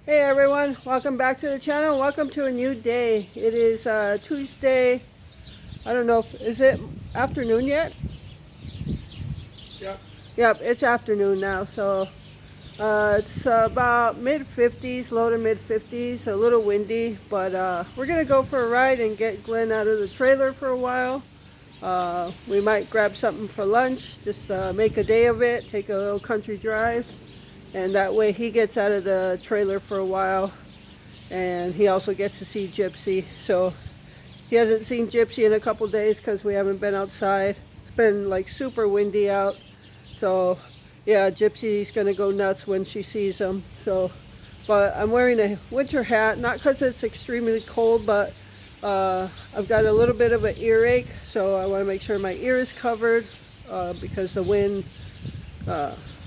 Hey everyone, welcome back to the channel. Welcome to a new day. It is Tuesday. I don't know is it afternoon yet? Yep. Yep, it's afternoon now. So it's about mid 50s, low to mid 50s, a little windy, but we're gonna go for a ride and get Glenn out of the trailer for a while. We might grab something for lunch, just make a day of it, take a little country drive, and that way he gets out of the trailer for a while. And he also gets to see Gypsy. So he hasn't seen Gypsy in a couple days because we haven't been outside. It's been like super windy out. So yeah, Gypsy's gonna go nuts when she sees him. So, but I'm wearing a winter hat, not because it's extremely cold, but I've got a little bit of an earache. So I wanna make sure my ear is covered because the wind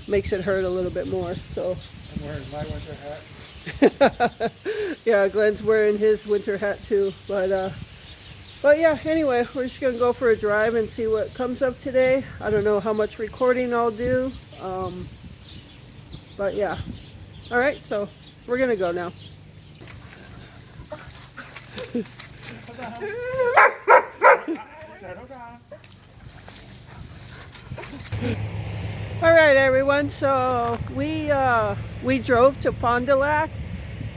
makes it hurt a little bit more. So I'm wearing my winter hat. yeah, Glenn's wearing his winter hat too. But yeah, anyway, we're just gonna go for a drive and see what comes up today. I don't know how much recording I'll do, but yeah. All right, so we're gonna go now. All right, everyone. So we drove to Fond du Lac,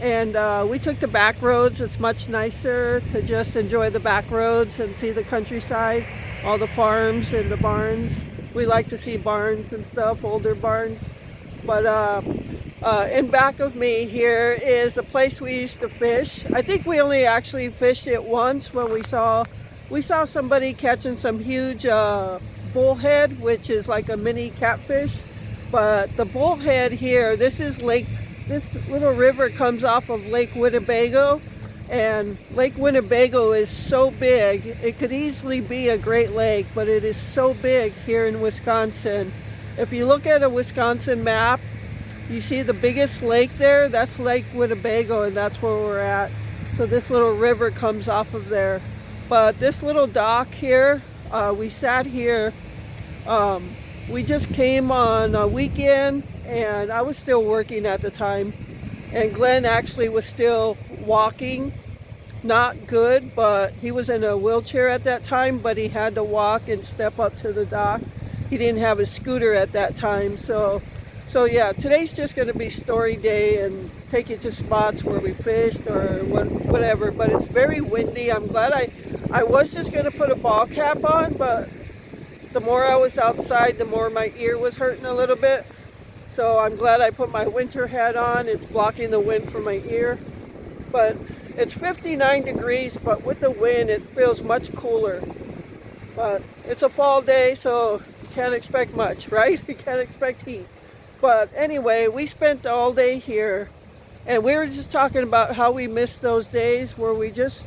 and we took the back roads. It's much nicer to just enjoy the back roads and see the countryside, all the farms and the barns. We like to see barns and stuff, older barns. But in back of me here is a place we used to fish. I think we only actually fished it once when we saw somebody catching some huge bullhead, which is like a mini catfish. But the bullhead here, this little river comes off of Lake Winnebago, and Lake Winnebago is so big, it could easily be a Great Lake, but it is so big here in Wisconsin. If you look at a Wisconsin map, you see the biggest lake there, that's Lake Winnebago, and that's where we're at. So this little river comes off of there. But this little dock here, we sat here. We just came on a weekend, and I was still working at the time. And Glenn actually was still walking, not good, but he was in a wheelchair at that time, but he had to walk and step up to the dock. He didn't have a scooter at that time, so yeah, today's just going to be story day and take you to spots where we fished or whatever. But it's very windy. I'm glad I was just going to put a ball cap on, but the more I was outside, the more my ear was hurting a little bit. So I'm glad I put my winter hat on. It's blocking the wind from my ear. But it's 59 degrees, but with the wind, it feels much cooler. But it's a fall day, so you can't expect much, right? You can't expect heat. But anyway, we spent all day here, and we were just talking about how we missed those days where we just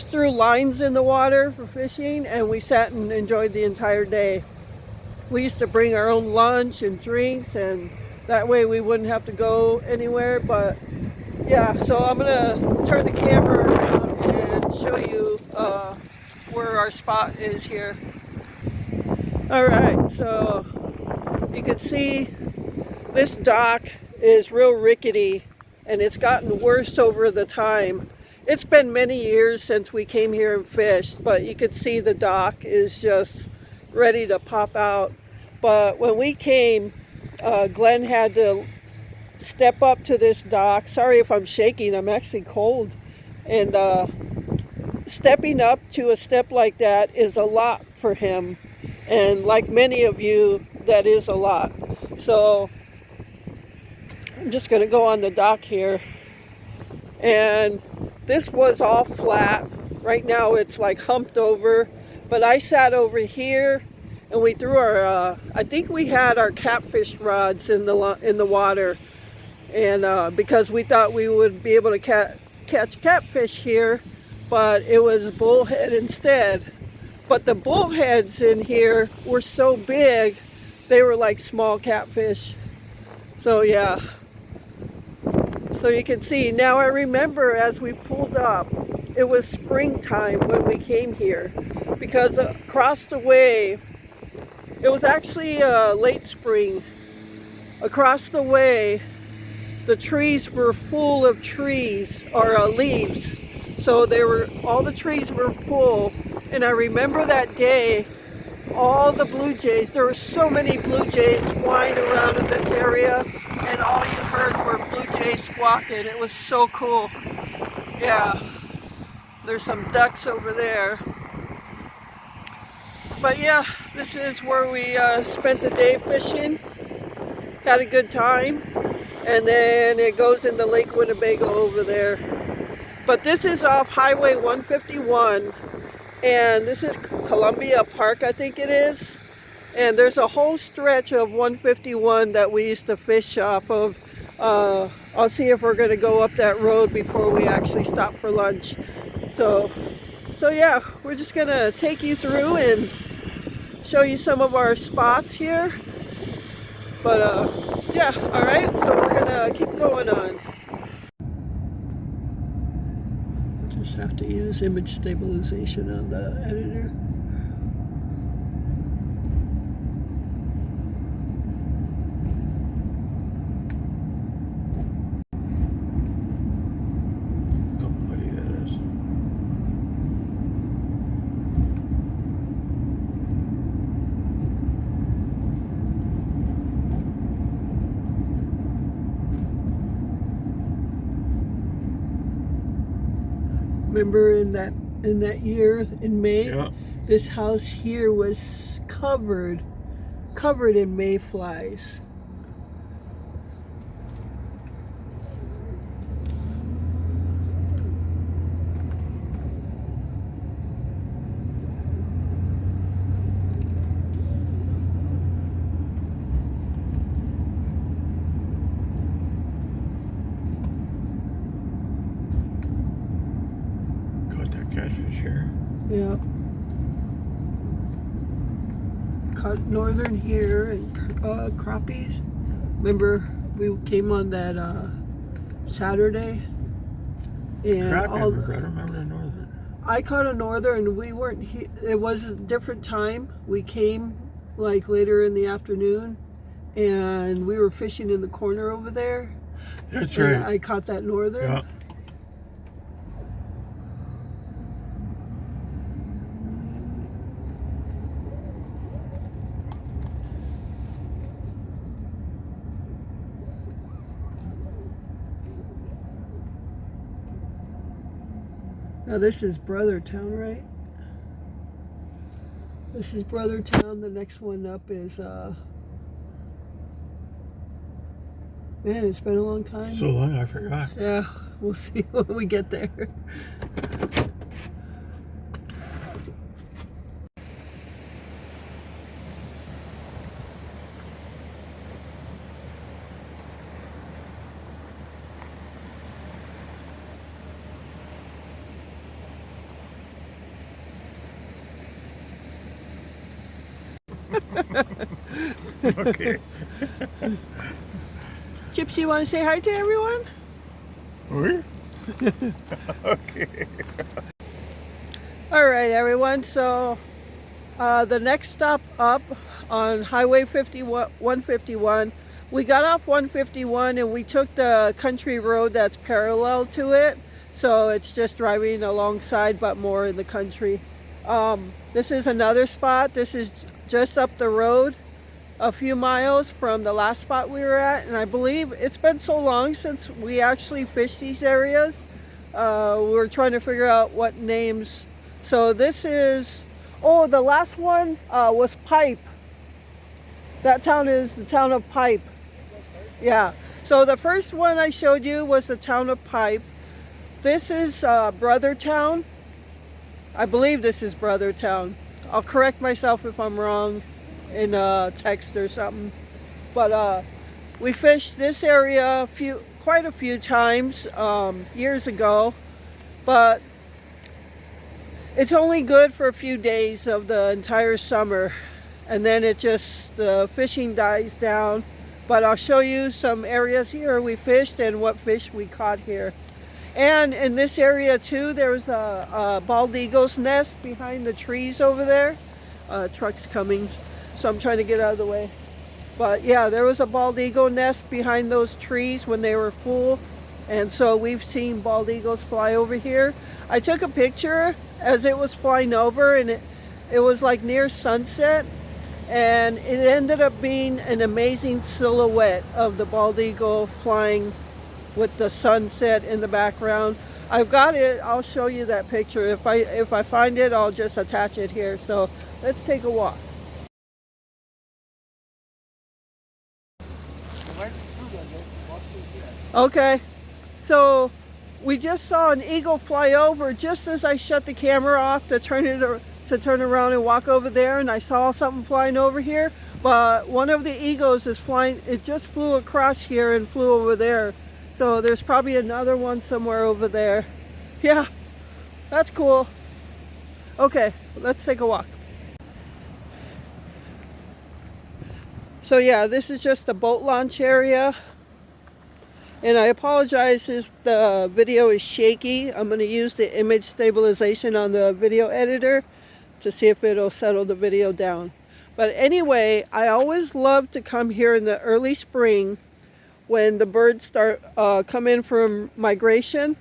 threw lines in the water for fishing, and we sat and enjoyed the entire day. We used to bring our own lunch and drinks, and that way we wouldn't have to go anywhere. But yeah, so I'm gonna turn the camera around and show you where our spot is here. All right, so you can see this dock is real rickety, and it's gotten worse over the time. It's been many years since we came here and fished, but you could see the dock is just ready to pop out. But when we came, Glenn had to step up to this dock. Sorry if I'm shaking, I'm actually cold. And stepping up to a step like that is a lot for him. And like many of you, that is a lot. So I'm just going to go on the dock here. And this was all flat. Right now it's like humped over. But I sat over here, and we threw our, I think we had our catfish rods in the water. And because we thought we would be able to catch catfish here, but it was bullhead instead. But the bullheads in here were so big, they were like small catfish. So yeah. So you can see, now I remember as we pulled up, it was springtime when we came here, because across the way, it was actually late spring. Across the way, the trees were full of trees or leaves. So all the trees were full. And I remember that day, all the blue jays, there were so many blue jays flying around in this area, and all you heard were blue jays squawking. It was so cool. Yeah, there's some ducks over there. But yeah, this is where we spent the day fishing. Had a good time. And then it goes into Lake Winnebago over there. But this is off Highway 151. And this is Columbia Park, I think it is. And there's a whole stretch of 151 that we used to fish off of. I'll see if we're going to go up that road before we actually stop for lunch. So yeah, we're just going to take you through and show you some of our spots here. But yeah, all right, so we're going to keep going on. Just have to use image stabilization on the editor. Company that is. Remember in that year in May, Yeah. this house here was covered in mayflies. Caught that catfish here. Yeah. Caught northern here and crappies. Remember we came on that Saturday, and Crap, I don't remember the northern. I caught a northern, and we weren't it was a different time. We came like later in the afternoon, and we were fishing in the corner over there. That's And right. I caught that northern. Yeah. Now this is Brothertown, right? This is Brothertown. The next one up is man, it's been a long time. So long, I forgot. Yeah, we'll see when we get there. Okay. Gypsy, you want to say hi to everyone? Oui? Okay. All right, everyone. So the next stop up on Highway 151, we got off 151 and we took the country road that's parallel to it. So it's just driving alongside, but more in the country. This is another spot. This is just up the road a few miles from the last spot we were at, and I believe it's been so long since we actually fished these areas. We were trying to figure out what names. So this is, oh, the last one was Pipe. That town is the town of Pipe. Yeah, so the first one I showed you was the town of Pipe. This is Brothertown. I believe this is Brothertown. I'll correct myself if I'm wrong in text or something. But we fished this area quite a few times years ago, but it's only good for a few days of the entire summer, and then the fishing dies down. But I'll show you some areas here we fished and what fish we caught here. And in this area too, there's a bald eagle's nest behind the trees over there. Truck's coming, so I'm trying to get out of the way. But yeah, there was a bald eagle nest behind those trees when they were full. And so we've seen bald eagles fly over here. I took a picture as it was flying over, and it was like near sunset. And it ended up being an amazing silhouette of the bald eagle flying with the sunset in the background. I've got it. I'll show you that picture. If I find it, I'll just attach it here. So let's take a walk. Okay, so we just saw an eagle fly over just as I shut the camera off to turn around and walk over there, and I saw something flying over here. But one of the eagles is flying. It just flew across here and flew over there. So there's probably another one somewhere over there. Yeah, that's cool. Okay, let's take a walk. So yeah, this is just the boat launch area. And I apologize if the video is shaky. I'm going to use the image stabilization on the video editor to see if it'll settle the video down. But anyway, I always love to come here in the early spring when the birds start come in from migration,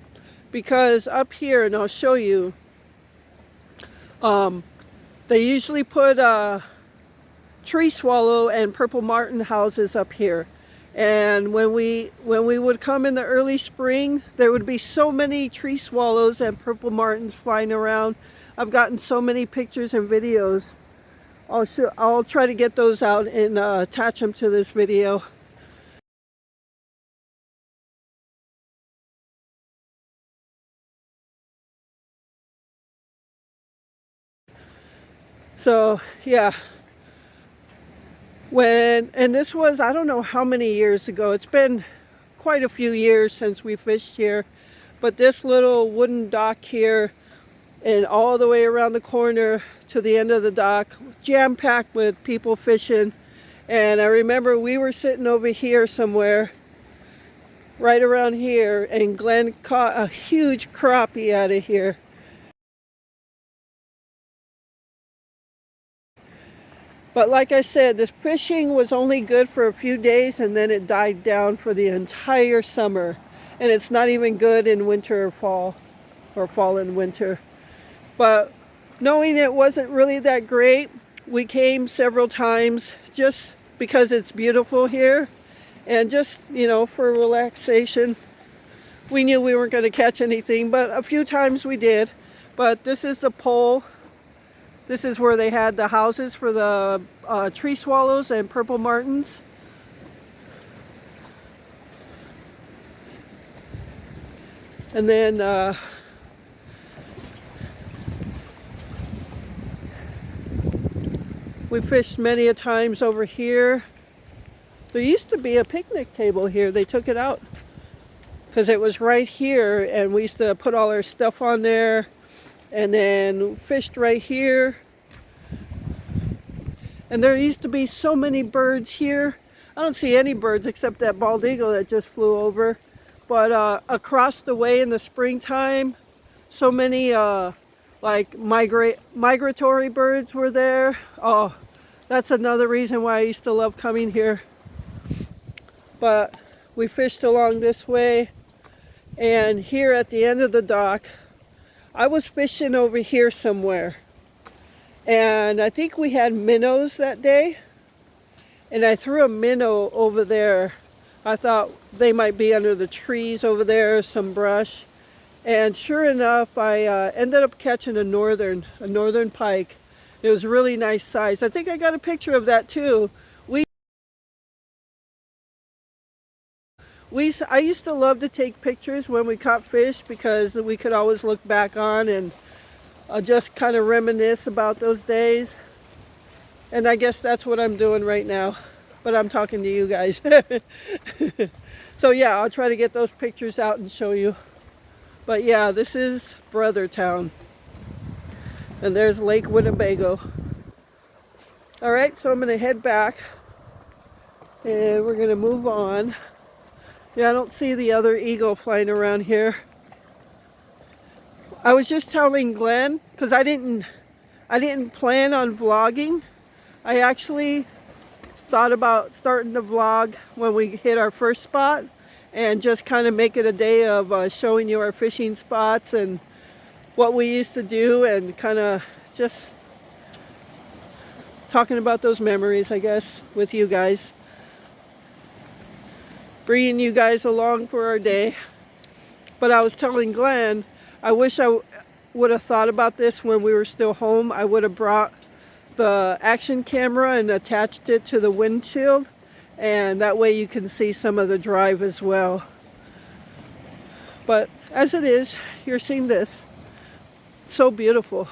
because up here, and I'll show you, they usually put tree swallow and purple martin houses up here. And when we would come in the early spring, there would be so many tree swallows and purple martins flying around. I've gotten so many pictures and videos. I'll try to get those out and attach them to this video. So yeah, and this was, I don't know how many years ago. It's been quite a few years since we fished here, but this little wooden dock here and all the way around the corner to the end of the dock, jam-packed with people fishing. And I remember we were sitting over here somewhere, right around here, and Glenn caught a huge crappie out of here. But like I said, this fishing was only good for a few days, and then it died down for the entire summer. And it's not even good in winter or fall and winter. But knowing it wasn't really that great, we came several times just because it's beautiful here, and just, you know, for relaxation. We knew we weren't going to catch anything, but a few times we did. But this is the pole. This is where they had the houses for the tree swallows and purple martins. And then we fished many a times over here. There used to be a picnic table here. They took it out because it was right here, and we used to put all our stuff on there. And then fished right here. And there used to be so many birds here. I don't see any birds except that bald eagle that just flew over. But across the way in the springtime, so many like migratory birds were there. Oh, that's another reason why I used to love coming here. But we fished along this way, and here at the end of the dock, I was fishing over here somewhere, and I think we had minnows that day, and I threw a minnow over there. I thought they might be under the trees over there, some brush, and sure enough, I ended up catching a northern pike. It was a really nice size. I think I got a picture of that too. I used to love to take pictures when we caught fish, because we could always look back on and just kind of reminisce about those days. And I guess that's what I'm doing right now, but I'm talking to you guys. So yeah, I'll try to get those pictures out and show you. But yeah, this is Brothertown, and there's Lake Winnebago. All right, so I'm gonna head back and we're gonna move on. Yeah, I don't see the other eagle flying around here. I was just telling Glenn, because I didn't plan on vlogging. I actually thought about starting the vlog when we hit our first spot and just kind of make it a day of showing you our fishing spots and what we used to do, and kind of just talking about those memories, I guess, with you guys. Bringing you guys along for our day. But I was telling Glenn, I wish I would have thought about this when we were still home. I would have brought the action camera and attached it to the windshield, and that way you can see some of the drive as well. But as it is, you're seeing this. So beautiful.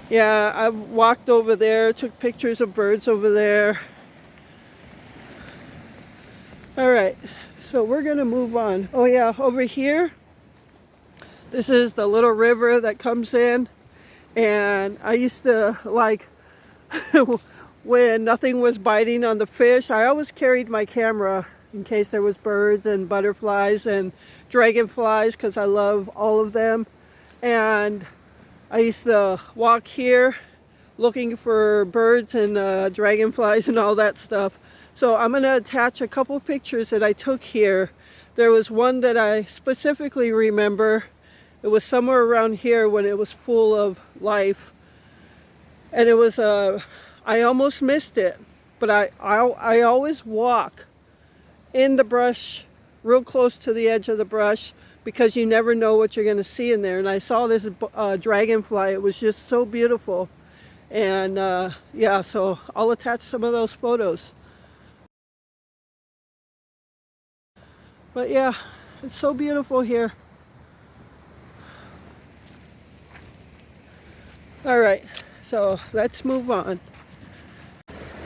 Yeah, I walked over there, took pictures of birds over there. All right, so we're gonna move on. Oh yeah, over here, this is the little river that comes in. And I used to, like, when nothing was biting on the fish, I always carried my camera in case there was birds and butterflies and dragonflies, because I love all of them. And I used to walk here looking for birds and dragonflies and all that stuff. So I'm going to attach a couple pictures that I took here. There was one that I specifically remember. It was somewhere around here when it was full of life. And it was, I almost missed it. But I always walk in the brush, real close to the edge of the brush, because you never know what you're going to see in there. And I saw this dragonfly. It was just so beautiful. And yeah, so I'll attach some of those photos. But yeah, it's so beautiful here. All right, so let's move on.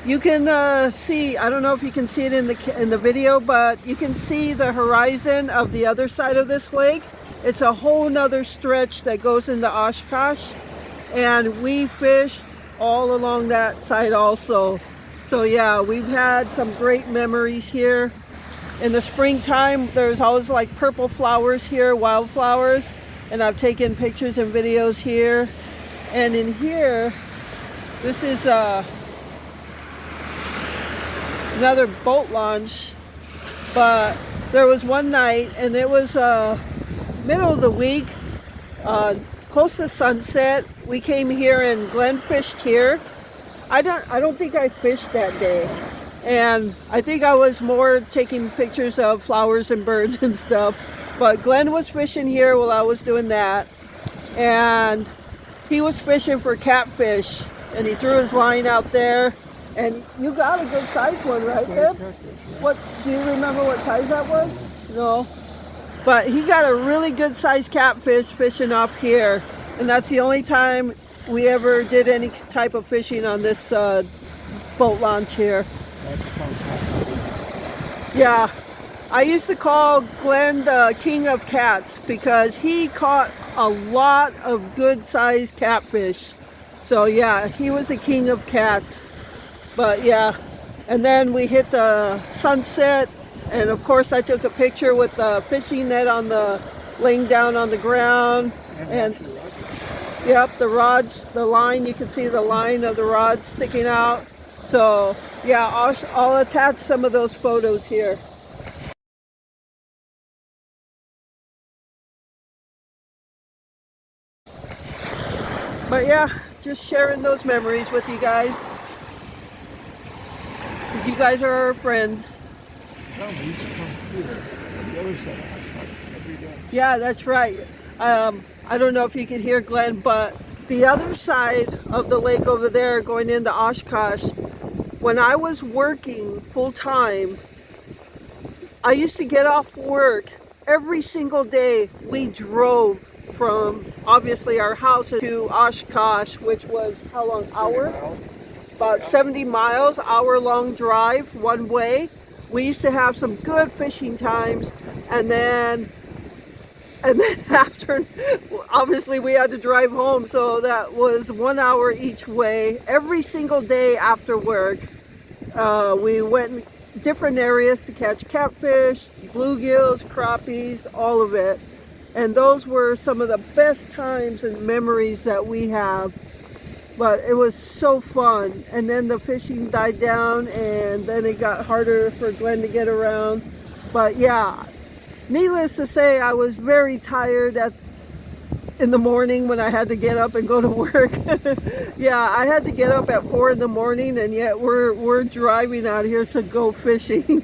You can see, I don't know if you can see it in the video, but you can see the horizon of the other side of this lake. It's a whole nother stretch that goes into Oshkosh, and we fished all along that side also. So yeah, we've had some great memories here. In the springtime, there's always like purple flowers here, wildflowers, and I've taken pictures and videos here. And in here, this is another boat launch, but there was one night, and it was middle of the week, close to sunset. We came here and Glenn fished here. I don't think I fished that day, and I think I was more taking pictures of flowers and birds and stuff. But Glenn was fishing here while I was doing that, and he was fishing for catfish, and he threw his line out there, and you got a good size one, right, Pip? What, do you remember what size that was? No. But he got a really good sized catfish fishing off here, and that's the only time we ever did any type of fishing on this boat launch here. Yeah. I used to call Glenn the king of cats because he caught a lot of good sized catfish. So yeah, he was the king of cats. But yeah, and then we hit the sunset, and of course I took a picture with the fishing net on the laying down on the ground. And yep, the rods, the line, you can see the line of the rods sticking out. So yeah, I'll attach some of those photos here. But yeah, just sharing those memories with you guys. Because you guys are our friends. Yeah, that's right. I don't know if you can hear Glenn, but the other side of the lake over there going into Oshkosh, when I was working full time, I used to get off work every single day. We drove from obviously our house to Oshkosh, which was how long? Hour? About 70 miles, hour-long drive one way. We used to have some good fishing times, and then after, obviously we had to drive home, so that was 1 hour each way. Every single day after work, we went in different areas to catch catfish, bluegills, crappies, all of it. And those were some of the best times and memories that we have. but it was so fun. And then the fishing died down, and then it got harder for Glenn to get around. But yeah, needless to say, I was very tired in the morning when I had to get up and go to work. Yeah, I had to get up at 4 in the morning, and yet we're driving out here to go fishing.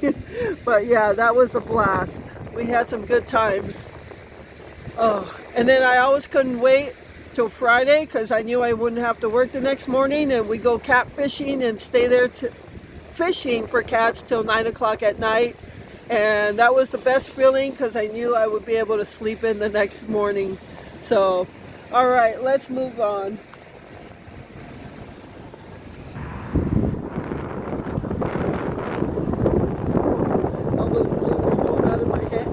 But yeah, that was a blast. We had some good times. Oh, and then I always couldn't wait till Friday because I knew I wouldn't have to work the next morning, and we go cat fishing and stay there fishing for cats till 9 o'clock at night. And that was the best feeling because I knew I would be able to sleep in the next morning. So, all right, let's move on. Almost blew this phone out of my hand.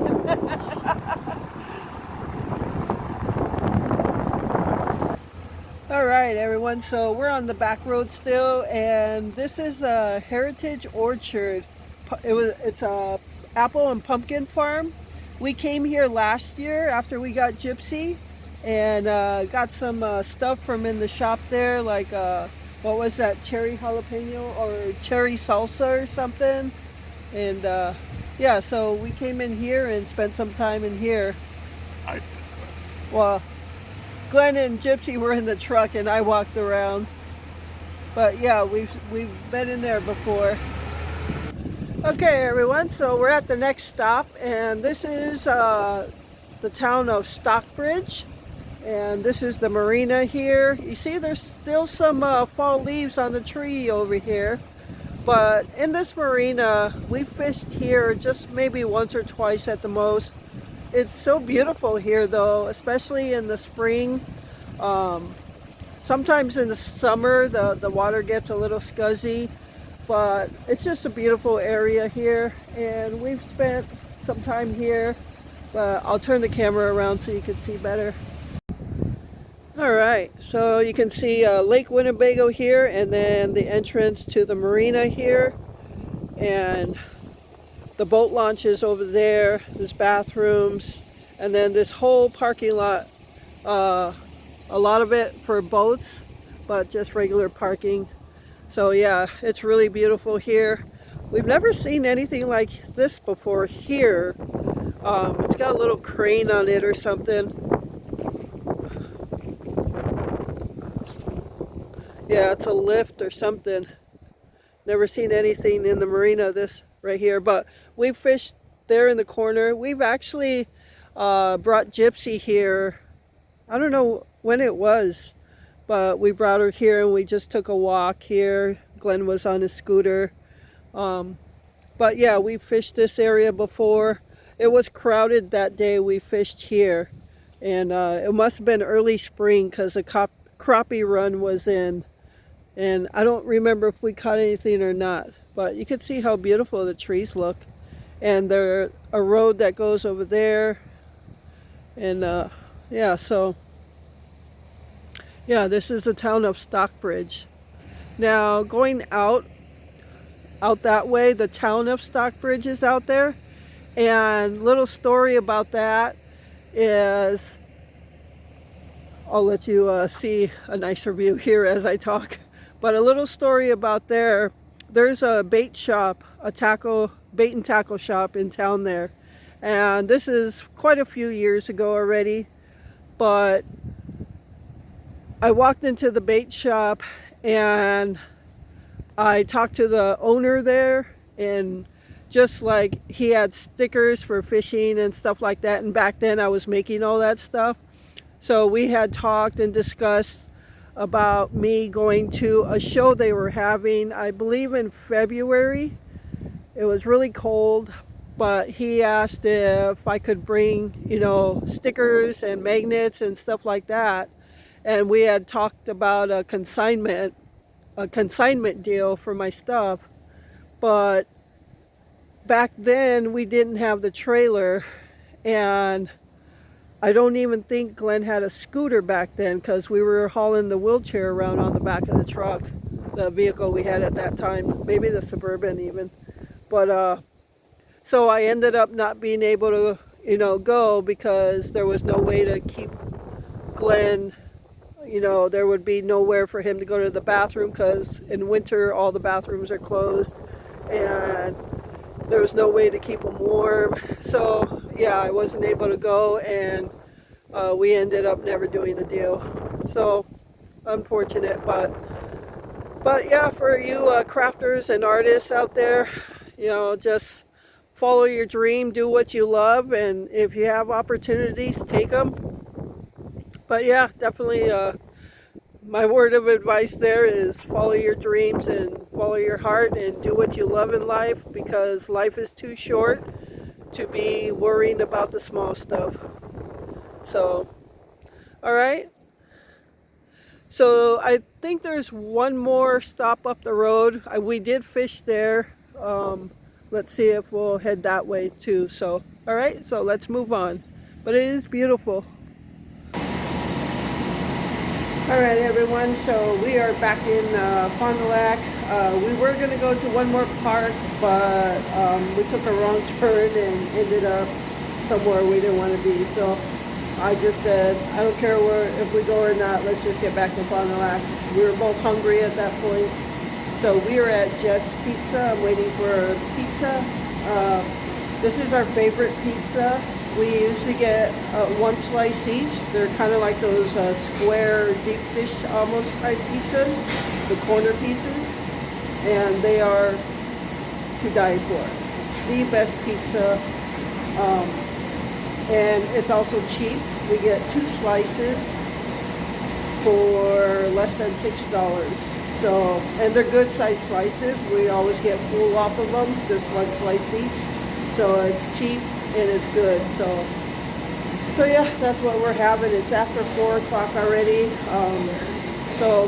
All right, everyone. So we're on the back road still, and this is a Heritage Orchard. It's a apple and pumpkin farm. We came here last year after we got Gypsy, and got some stuff from in the shop there, like what was that, cherry jalapeno or cherry salsa or something. And yeah, so we came in here and spent some time in here. I, Well, Glenn and Gypsy were in the truck and I walked around. But yeah, we've been in there before. Okay, everyone, so we're at the next stop, and this is the town of Stockbridge, and this is the marina here. You see there's still some fall leaves on the tree over here, but in this marina we fished here just maybe once or twice at the most. It's so beautiful here though, especially in the spring. Sometimes in the summer the water gets a little scuzzy, but it's just a beautiful area here, and we've spent some time here. But I'll turn the camera around so you can see better. All right, so you can see Lake Winnebago here, and then the entrance to the marina here, and the boat launch is over there. There's bathrooms, and then this whole parking lot, a lot of it for boats, but just regular parking. So yeah, it's really beautiful here. We've never seen anything like this before here. It's got a little crane on it or something. Yeah, it's a lift or something. Never seen anything in the marina this right here, but we fished there in the corner. We've actually brought Gypsy here. I don't know when it was, but we brought her here and we just took a walk here. Glenn was on his scooter. But yeah, we fished this area before. It was crowded that day we fished here, and it must have been early spring because the crappie run was in, and I don't remember if we caught anything or not, but you can see how beautiful the trees look. And there's a road that goes over there, and yeah, so yeah, this is the town of Stockbridge. Now going out that way, the town of Stockbridge is out there. And little story about that is, I'll let you see a nicer view here as I talk. But a little story about there's a bait shop, bait and tackle shop in town there. And this is quite a few years ago already, but I walked into the bait shop and I talked to the owner there, and just like he had stickers for fishing and stuff like that, and back then I was making all that stuff. So we had talked and discussed about me going to a show they were having, I believe in February. It was really cold, but he asked if I could bring, stickers and magnets and stuff like that. And we had talked about a consignment deal for my stuff. But back then we didn't have the trailer, and I don't even think Glenn had a scooter back then because we were hauling the wheelchair around on the back of the truck, the vehicle we had at that time, maybe the Suburban even. But so I ended up not being able to go because there was no way to keep Glenn you know, there would be nowhere for him to go to the bathroom because in winter all the bathrooms are closed and there was no way to keep him warm. So yeah, I wasn't able to go, and we ended up never doing a deal. So unfortunate, but yeah, for you crafters and artists out there, you know, just follow your dream, do what you love, and if you have opportunities, take them. But yeah, definitely my word of advice there is follow your dreams and follow your heart and do what you love in life, because life is too short to be worrying about the small stuff. So, all right. So I think there's one more stop up the road. We did fish there. Let's see if we'll head that way too. So, all right, so let's move on. But it is beautiful. All right, everyone. So we are back in Fond du Lac. We were going to go to one more park, but we took a wrong turn and ended up somewhere we didn't want to be. So I just said, I don't care if we go or not, let's just get back to Fond du Lac. We were both hungry at that point. So we are at Jet's Pizza. I'm waiting for pizza. This is our favorite pizza. We usually get one slice each. They're kind of like those square deep dish almost type pizzas, the corner pieces. And they are to die for. The best pizza. And it's also cheap. We get 2 slices for less than $6. So, and they're good sized slices. We always get full off of them, just 1 slice each. So it's cheap and it's good. So yeah, that's what we're having. It's after 4 o'clock already. So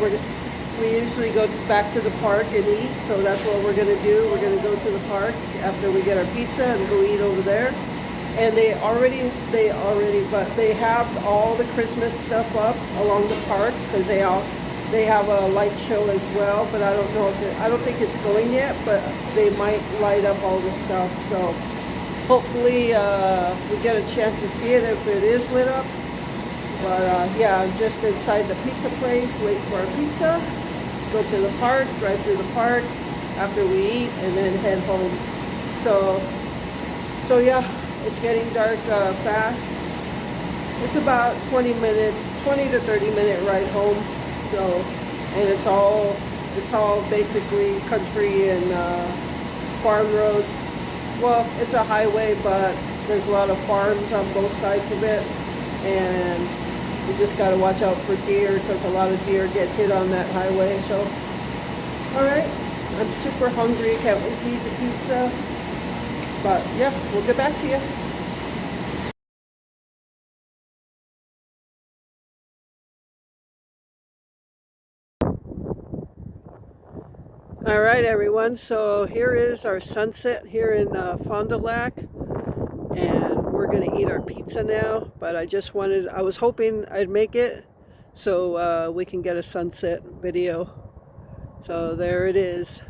we usually go back to the park and eat. So that's what we're gonna do. We're gonna go to the park after we get our pizza and go eat over there. And they have all the Christmas stuff up along the park, because they have a light show as well, but I don't know if I don't think it's going yet, but they might light up all the stuff. So hopefully we get a chance to see it if it is lit up. But yeah, I'm just inside the pizza place waiting for our pizza. Go to the park, drive through the park after we eat, and then head home. So yeah. It's getting dark fast. It's about 20 to 30 minute ride home. So, and it's all basically country and farm roads. Well, it's a highway, but there's a lot of farms on both sides of it, and you just got to watch out for deer, because a lot of deer get hit on that highway. So, all right, I'm super hungry. Can't wait to eat the pizza. But yeah, we'll get back to you. All right, everyone. So here is our sunset here in Fond du Lac, and we're gonna eat our pizza now. But I was hoping I'd make it so we can get a sunset video. So there it is.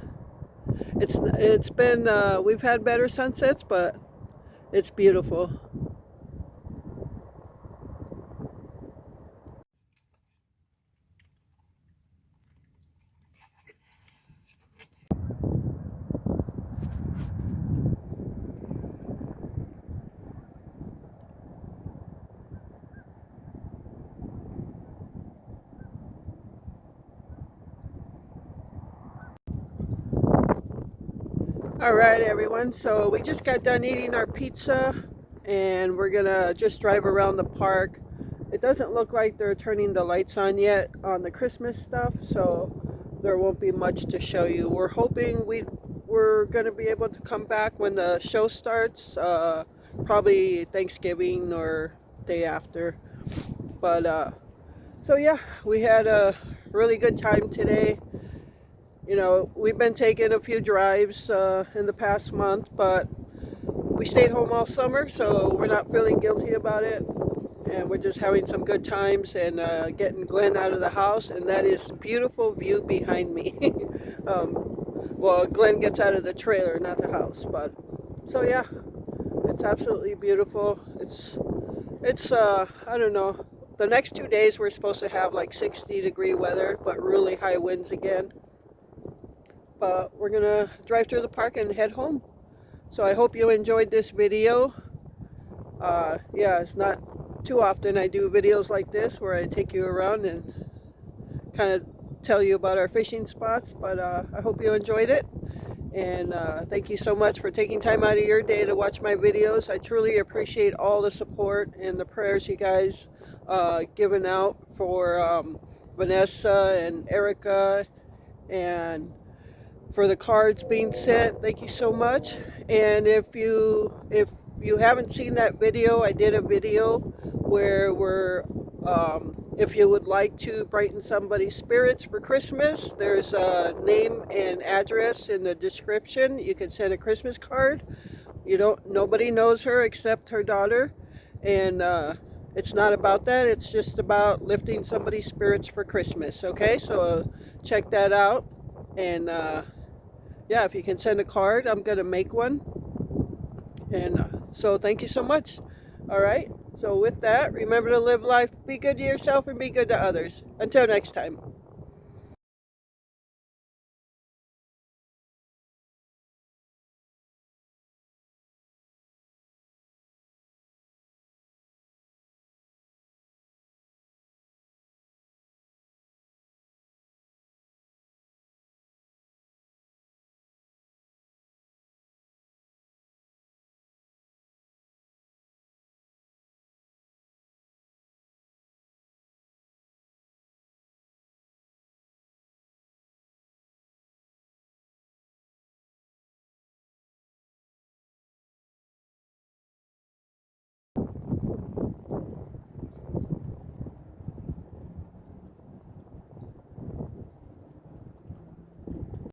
It's been we've had better sunsets, but it's beautiful. All right, everyone. So we just got done eating our pizza, and we're gonna just drive around the park. It doesn't look like they're turning the lights on yet on the Christmas stuff, so there won't be much to show you. We're hoping we're gonna be able to come back when the show starts, probably Thanksgiving or day after. But so yeah, we had a really good time today. You know, we've been taking a few drives in the past month, but we stayed home all summer, so we're not feeling guilty about it. And we're just having some good times and getting Glenn out of the house, and that is beautiful view behind me. Well, Glenn gets out of the trailer, not the house, but so yeah, it's absolutely beautiful. It's I don't know, the next 2 days we're supposed to have like 60-degree weather, but really high winds again. But we're gonna drive through the park and head home. So I hope you enjoyed this video. Yeah, it's not too often I do videos like this where I take you around and kind of tell you about our fishing spots, but I hope you enjoyed it. And thank you so much for taking time out of your day to watch my videos. I truly appreciate all the support and the prayers you guys given out for Vanessa and Erica, and for the cards being sent. Thank you so much. And if you haven't seen that video, I did a video where we're if you would like to brighten somebody's spirits for Christmas, there's a name and address in the description. You can send a Christmas card. Nobody knows her except her daughter, and it's not about that. It's just about lifting somebody's spirits for Christmas. Okay, so check that out. And yeah, if you can send a card, I'm gonna make one. And so thank you so much. All right, so with that, remember to live life, be good to yourself, and be good to others. Until next time.